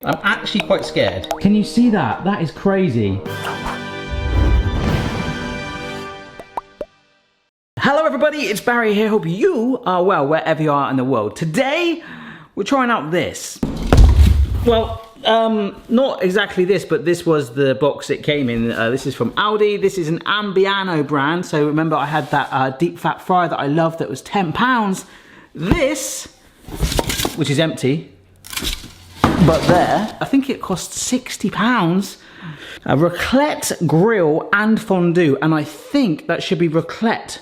I'm actually quite scared. Can you see that? That is crazy. Hello everybody, it's Barry here. Hope you are well wherever you are in the world. Today, we're trying out this. Well, not exactly this, but this was the box it came in. This is from Aldi. This is an Ambiano brand. So remember I had that deep fat fryer that I loved that was £10. This, which is empty, but there, I think it cost £60. A raclette grill and fondue, and I think that should be raclette,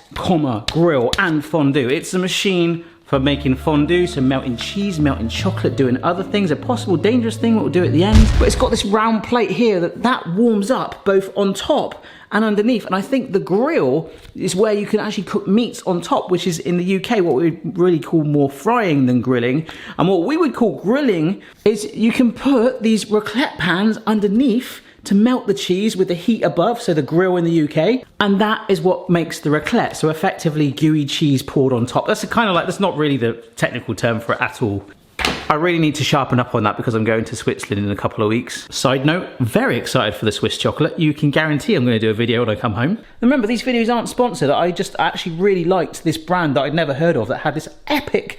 grill and fondue. It's a machine for making fondue, so melting cheese, melting chocolate, doing other things, a possible dangerous thing that we'll do at the end. But it's got this round plate here that warms up both on top and underneath, and I think the grill is where you can actually cook meats on top, which is in the UK what we would really call more frying than grilling. And what we would call grilling is you can put these raclette pans underneath to melt the cheese with the heat above, so the grill in the UK, and that is what makes the raclette. So effectively gooey cheese poured on top. That's kind of like, that's not really the technical term for it at all. I really need to sharpen up on that because I'm going to Switzerland in a couple of weeks. Side note, very excited for the Swiss chocolate. You can guarantee I'm going to do a video when I come home. Remember, these videos aren't sponsored. I just actually really liked this brand that I'd never heard of that had this epic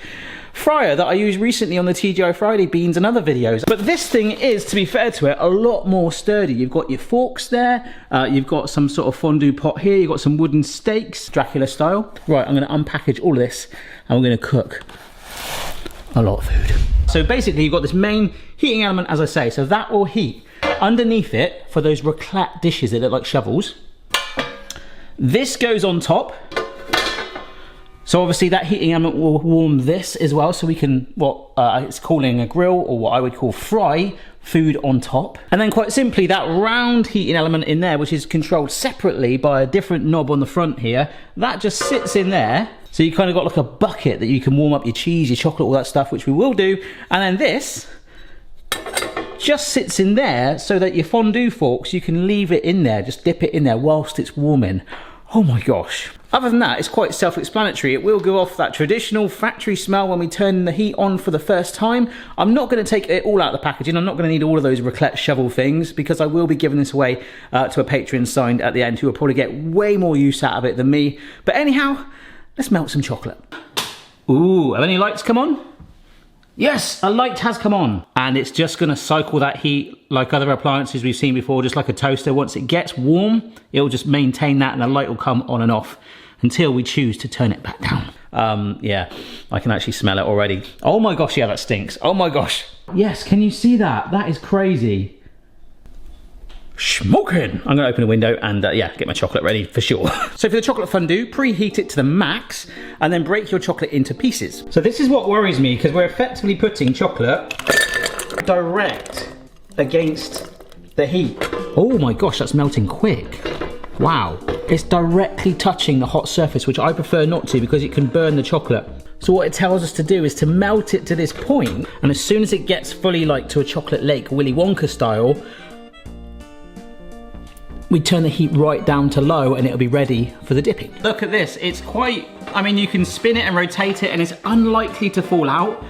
fryer that I used recently on the TGI Friday beans and other videos. But this thing is, to be fair to it, a lot more sturdy. You've got your forks there, you've got some sort of fondue pot here, you've got some wooden steaks, Dracula style. Right, I'm going to unpackage all of this and we're going to cook a lot of food. So basically you've got this main heating element, as I say, so that will heat underneath it for those raclette dishes that look like shovels. This goes on top. So obviously that heating element will warm this as well, so we can, what it's calling a grill, or what I would call fry food on top. And then quite simply, that round heating element in there, which is controlled separately by a different knob on the front here, that just sits in there. So you kind of got like a bucket that you can warm up your cheese, your chocolate, all that stuff, which we will do. And then this just sits in there so that your fondue forks, you can leave it in there, just dip it in there whilst it's warming. Oh my gosh. Other than that, it's quite self-explanatory. It will go off that traditional factory smell when we turn the heat on for the first time. I'm not going to take it all out of the packaging. I'm not going to need all of those raclette shovel things because I will be giving this away to a patron signed at the end who will probably get way more use out of it than me. But anyhow, let's melt some chocolate. Ooh, have any lights come on? Yes, a light has come on. And it's just going to cycle that heat like other appliances we've seen before, just like a toaster. Once it gets warm, it'll just maintain that and the light will come on and off until we choose to turn it back down. Yeah, I can actually smell it already. Oh my gosh, yeah, that stinks. Oh my gosh. Yes, can you see that? That is crazy. Smoking! I'm gonna open a window and yeah, get my chocolate ready for sure. So for the chocolate fondue, preheat it to the max and then break your chocolate into pieces. So this is what worries me, because we're effectively putting chocolate direct against the heat. Oh my gosh, that's melting quick. Wow. It's directly touching the hot surface, which I prefer not to because it can burn the chocolate. So what it tells us to do is to melt it to this point, and as soon as it gets fully like to a chocolate lake, Willy Wonka style, we turn the heat right down to low and it'll be ready for the dipping. Look at this, it's quite, I mean, you can spin it and rotate it and it's unlikely to fall out,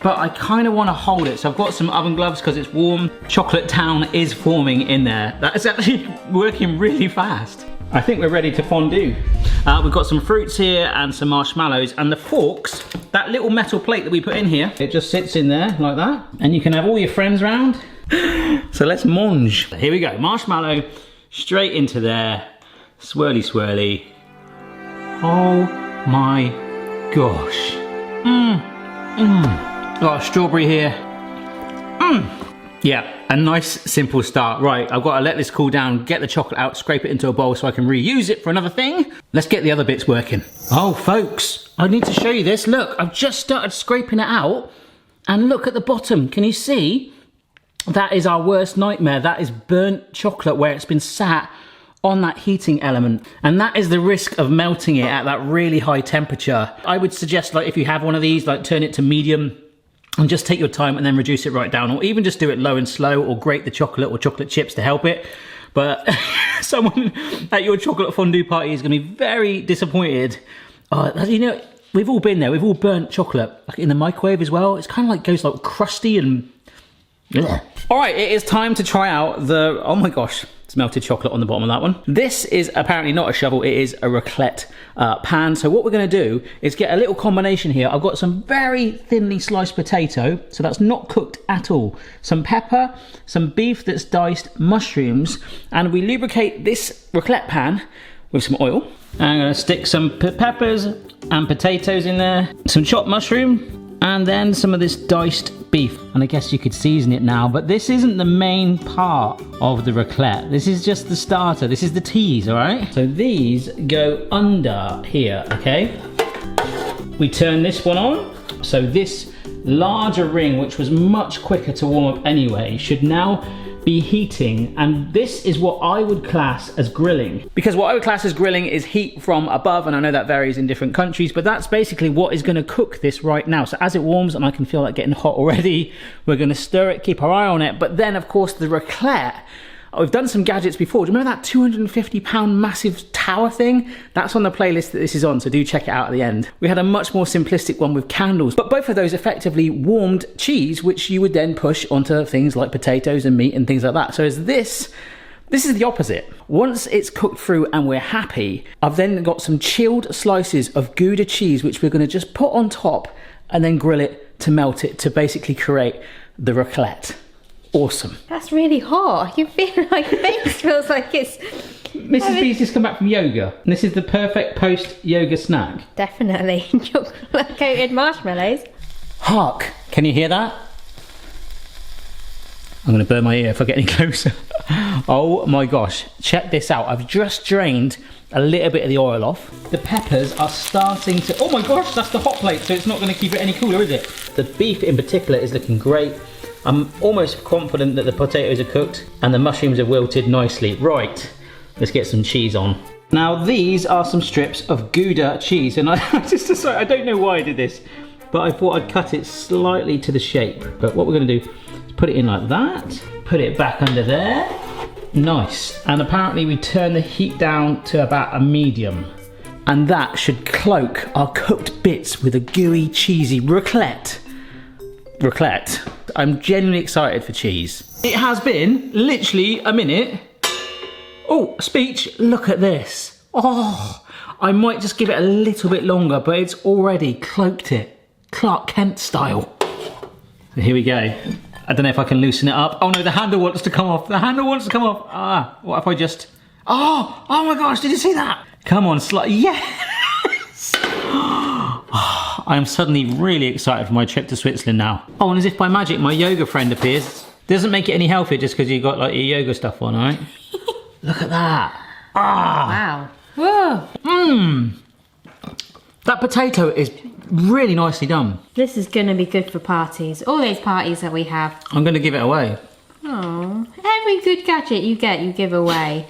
but I kind of want to hold it. So I've got some oven gloves because it's warm. Chocolate Town is forming in there. That is actually working really fast. I think we're ready to fondue. We've got some fruits here and some marshmallows, and the forks, that little metal plate that we put in here, it just sits in there like that, and you can have all your friends round. So let's mange. Here we go, marshmallow straight into there, swirly swirly. Oh my gosh. Got a strawberry here. Yeah, a nice simple start. Right, I've got to let this cool down, get the chocolate out, scrape it into a bowl so I can reuse it for another thing. Let's get the other bits working. Oh folks, I need to show you this. Look, I've just started scraping it out and look at the bottom. Can you see? That is our worst nightmare. That is burnt chocolate where it's been sat on that heating element. And that is the risk of melting it at that really high temperature. I would suggest, like, if you have one of these, like, turn it to medium and just take your time and then reduce it right down, or even just do it low and slow, or grate the chocolate or chocolate chips to help it. But someone at your chocolate fondue party is going to be very disappointed. You know, we've all been there. We've all burnt chocolate, like in the microwave as well. It's kind of like goes like crusty and All right, it is time to try out the, oh my gosh, it's melted chocolate on the bottom of that one. This is apparently not a shovel, it is a raclette pan. So what we're gonna do is get a little combination here. I've got some very thinly sliced potato, so that's not cooked at all. Some pepper, some beef that's diced, mushrooms, and we lubricate this raclette pan with some oil. I'm gonna stick some peppers and potatoes in there, some chopped mushroom, and then some of this diced beef. And I guess you could season it now, but this isn't the main part of the raclette. This is just the starter. This is the tease, all right? So these go under here, okay? We turn this one on. So this larger ring, which was much quicker to warm up anyway, should now be heating, and this is what I would class as grilling. Because what I would class as grilling is heat from above, and I know that varies in different countries, but that's basically what is gonna cook this right now. So as it warms, and I can feel that getting hot already, we're gonna stir it, keep our eye on it, but then of course the raclette, we've done some gadgets before. Do you remember that 250-pound massive tower thing? That's on the playlist that this is on, so do check it out at the end. We had a much more simplistic one with candles, but both of those effectively warmed cheese, which you would then push onto things like potatoes and meat and things like that. So as this is the opposite. Once it's cooked through and we're happy, I've then got some chilled slices of Gouda cheese, which we're gonna just put on top and then grill it to melt it to basically create the raclette. Awesome. That's really hot. You feel like your face feels like it's... Mrs. B's just come back from yoga, and this is the perfect post-yoga snack. Definitely. Chocolate-coated marshmallows. Hark, can you hear that? I'm gonna burn my ear if I get any closer. Oh my gosh, check this out. I've just drained a little bit of the oil off. The peppers are starting to, oh my gosh, that's the hot plate, so it's not gonna keep it any cooler, is it? The beef in particular is looking great. I'm almost confident that the potatoes are cooked and the mushrooms have wilted nicely. Right, let's get some cheese on. Now these are some strips of Gouda cheese, and I don't know why I did this, but I thought I'd cut it slightly to the shape. But what we're gonna do is put it in like that, put it back under there. Nice, and apparently we turn the heat down to about a medium. And that should cloak our cooked bits with a gooey, cheesy raclette. I'm genuinely excited for cheese. It has been literally a minute. Oh, speech, look at this. Oh, I might just give it a little bit longer, but it's already cloaked it. Clark Kent style. So here we go. I don't know if I can loosen it up. Oh no, the handle wants to come off. The handle wants to come off. Ah, what if I just... Oh my gosh, did you see that? Come on, yes! I'm suddenly really excited for my trip to Switzerland now. Oh, and as if by magic, my yoga friend appears. Doesn't make it any healthier just because you've got like your yoga stuff on, alright? Look at that. Ah. Wow. Whoa. That potato is really nicely done. This is going to be good for parties. All those parties that we have. I'm going to give it away. Oh, every good gadget you get, you give away.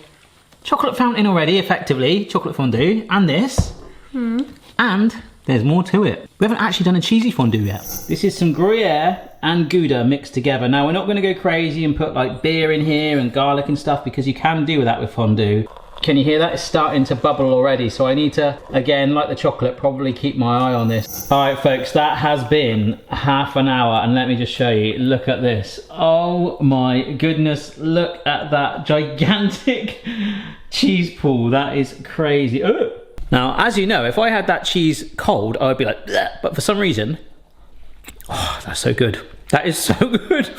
Chocolate fountain already, effectively. Chocolate fondue. And this. And there's more to it. We haven't actually done a cheesy fondue yet. This is some Gruyere and Gouda mixed together. Now, we're not going to go crazy and put like beer in here and garlic and stuff, because you can do that with fondue. Can you hear that? It's starting to bubble already. So I need to, again, like the chocolate, probably keep my eye on this. All right, folks, that has been half an hour. And let me just show you, look at this. Oh my goodness, look at that gigantic cheese pool. That is crazy. Ugh. Now, as you know, if I had that cheese cold, I would be like, bleh. But for some reason, oh, that's so good. That is so good.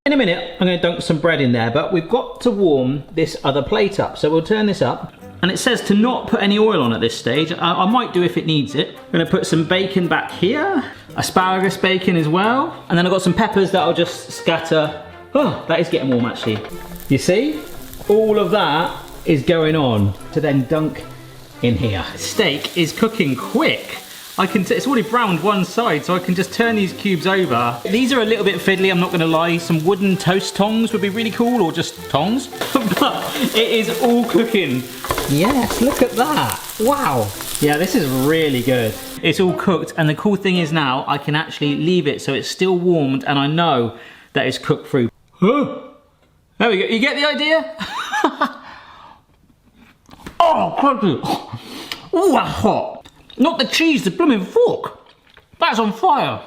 In a minute, I'm going to dunk some bread in there, but we've got to warm this other plate up. So we'll turn this up. And it says to not put any oil on at this stage. I might do if it needs it. I'm going to put some bacon back here. Asparagus bacon as well. And then I've got some peppers that I'll just scatter. Oh, that is getting warm actually. You see? All of that is going on to then dunk in here. Steak is cooking quick. It's already browned one side, so I can just turn these cubes over. These are a little bit fiddly, I'm not gonna lie. Some wooden toast tongs would be really cool, or just tongs. But it is all cooking. Yes, look at that. Wow. Yeah, this is really good. It's all cooked, and the cool thing is now I can actually leave it so it's still warmed, and I know that it's cooked through. Oh, there we go. You get the idea? Oh, cracky. Oh, that's hot. Not the cheese, the blooming fork. That's on fire.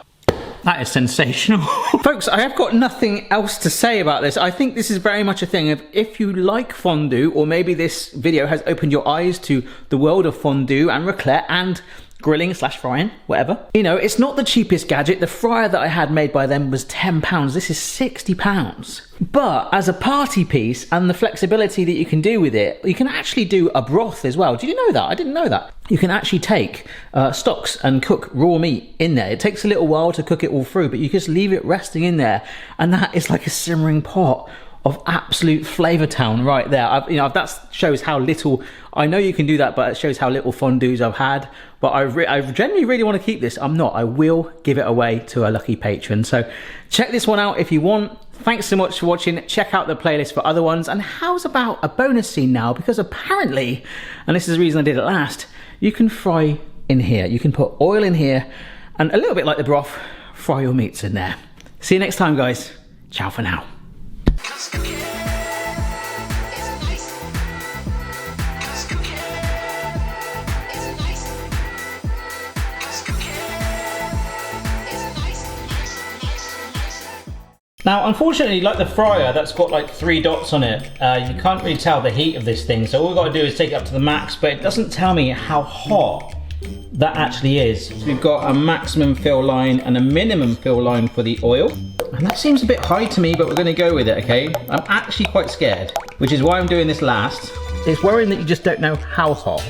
That is sensational. Folks, I have got nothing else to say about this. I think this is very much a thing of, if you like fondue, or maybe this video has opened your eyes to the world of fondue and raclette and grilling / frying, whatever. You know, it's not the cheapest gadget. The fryer that I had made by them was £10. This is £60. But as a party piece and the flexibility that you can do with it, you can actually do a broth as well. Did you know that? I didn't know that. You can actually take stocks and cook raw meat in there. It takes a little while to cook it all through, but you just leave it resting in there, and that is like a simmering pot of absolute flavour town right there. That shows how little, I know you can do that, but it shows how little fondues I've had. But I genuinely really want to keep this. I'm not. I will give it away to a lucky patron. So check this one out if you want. Thanks so much for watching. Check out the playlist for other ones. And how's about a bonus scene now? Because apparently, and this is the reason I did it last, you can fry in here. You can put oil in here, and a little bit like the broth, fry your meats in there. See you next time, guys. Ciao for now. Now, unfortunately, like the fryer, that's got like 3 dots on it. You can't really tell the heat of this thing, so all we've got to do is take it up to the max, but it doesn't tell me how hot that actually is. So we've got a maximum fill line and a minimum fill line for the oil. And that seems a bit high to me, but we're going to go with it, okay? I'm actually quite scared, which is why I'm doing this last. It's worrying that you just don't know how hot.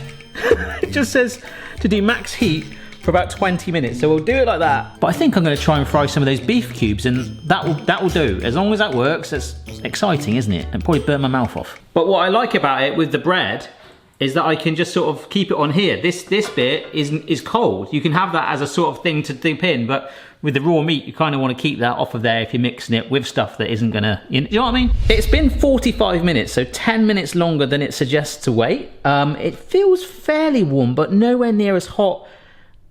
It just says to do max heat for about 20 minutes, so we'll do it like that. But I think I'm going to try and fry some of those beef cubes, and that will do. As long as that works, that's exciting, isn't it? And probably burn my mouth off. But what I like about it with the bread is that I can just sort of keep it on here. This bit is cold. You can have that as a sort of thing to dip in, but with the raw meat, you kind of want to keep that off of there if you're mixing it with stuff that isn't gonna, you know what I mean? It's been 45 minutes, so 10 minutes longer than it suggests to wait. It feels fairly warm, but nowhere near as hot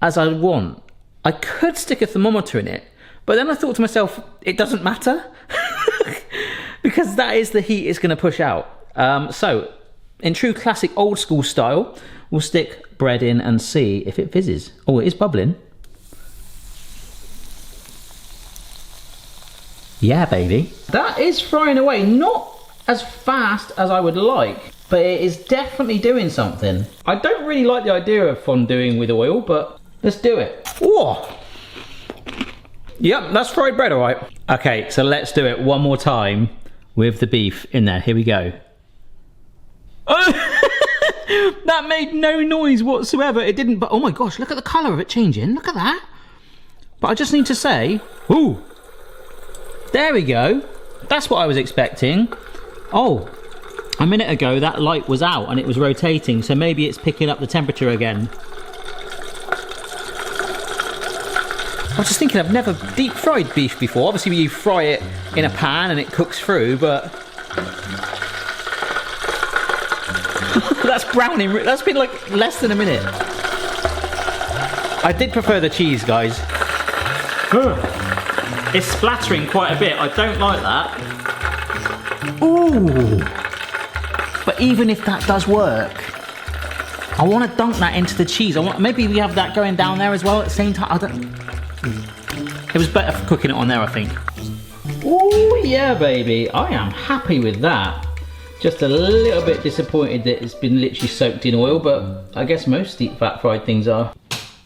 as I want. I could stick a thermometer in it, but then I thought to myself, it doesn't matter because that is the heat it's going to push out. So in true classic old school style, we'll stick bread in and see if it fizzes. Oh, it is bubbling. Yeah, baby. That is frying away, not as fast as I would like, but it is definitely doing something. I don't really like the idea of fonduing with oil, but let's do it. Whoa. Yep, that's fried bread, all right. Okay, so let's do it one more time with the beef in there. Here we go. That made no noise whatsoever. It didn't, but oh my gosh, look at the colour of it changing. Look at that. But I just need to say, ooh, there we go. That's what I was expecting. Oh, a minute ago that light was out and it was rotating, so maybe it's picking up the temperature again. I was just thinking, I've never deep fried beef before. Obviously you fry it in a pan and it cooks through, but that's browning. That's been like less than a minute. I did prefer the cheese, guys. It's splattering quite a bit. I don't like that. Ooh. But even if that does work, I want to dunk that into the cheese. Maybe we have that going down there as well at the same time. It was better for cooking it on there, I think. Oh yeah, baby. I am happy with that. Just a little bit disappointed that it's been literally soaked in oil, but I guess most deep fat fried things are.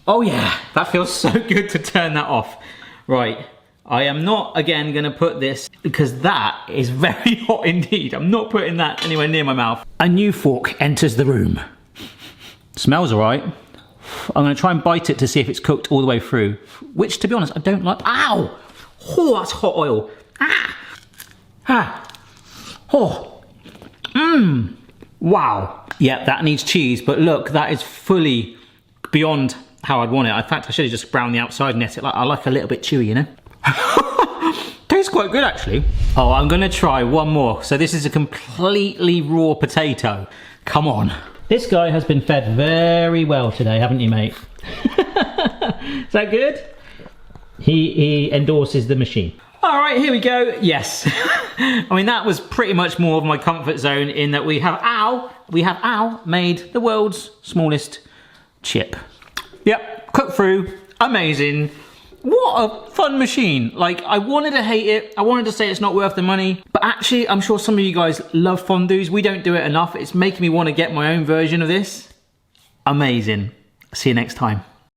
Oh yeah, that feels so good to turn that off. Right, I am not again gonna put this, because that is very hot indeed. I'm not putting that anywhere near my mouth. A new fork enters the room. Smells all right. I'm gonna try and bite it to see if it's cooked all the way through, which to be honest, I don't like. Ow! Oh, that's hot oil. Ah! Ah! Oh! Mmm! Wow. Yeah, that needs cheese, but look, that is fully beyond how I'd want it. In fact, I should have just browned the outside and let it. I like a little bit chewy, you know? Tastes quite good, actually. Oh, I'm gonna try one more. So this is a completely raw potato. Come on. This guy has been fed very well today, haven't you, mate? Is that good? He endorses the machine. All right, here we go. Yes. I mean, that was pretty much more of my comfort zone in that we have Al made the world's smallest chip. Yep, cooked through, amazing. What a fun machine. Like, I wanted to hate it. I wanted to say it's not worth the money. But actually, I'm sure some of you guys love fondues. We don't do it enough. It's making me want to get my own version of this. Amazing. See you next time.